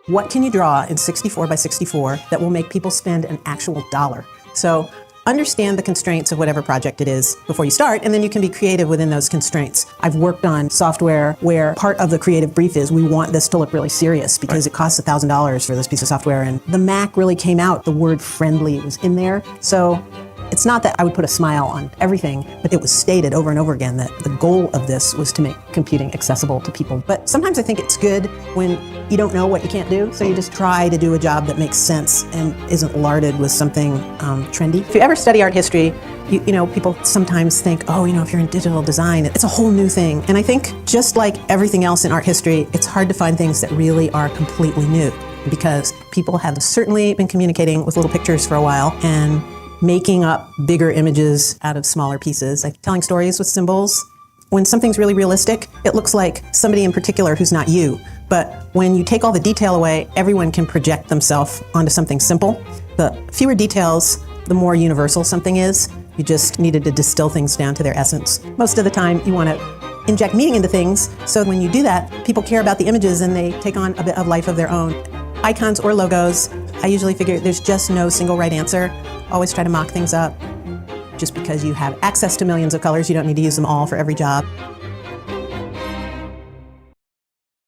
What can you draw in 64 by 64 that will make people spend an actual dollar? So understand the constraints of whatever project it is before you start, and then you can be creative within those constraints. I've worked on software where part of the creative brief is we want this to look really serious because it costs $1,000 for this piece of software, and the Mac really came out. The word friendly was in there. So it's not that I would put a smile on everything, but it was stated over and over again that the goal of this was to make computing accessible to people. But sometimes I think it's good when you don't know what you can't do, so you just try to do a job that makes sense and isn't larded with something trendy. If you ever study art history, you know, people sometimes think, oh, you know, if you're in digital design, it's a whole new thing. And I think just like everything else in art history, it's hard to find things that really are completely new because people have certainly been communicating with little pictures for a while and making up bigger images out of smaller pieces, like telling stories with symbols. When something's really realistic, it looks like somebody in particular who's not you. But when you take all the detail away, everyone can project themselves onto something simple. The fewer details, the more universal something is. You just needed to distill things down to their essence. Most of the time, you want to inject meaning into things, so when you do that, people care about the images and they take on a bit of life of their own. Icons or logos, I usually figure there's just no single right answer. Always try to mock things up. Just because you have access to millions of colors, you don't need to use them all for every job.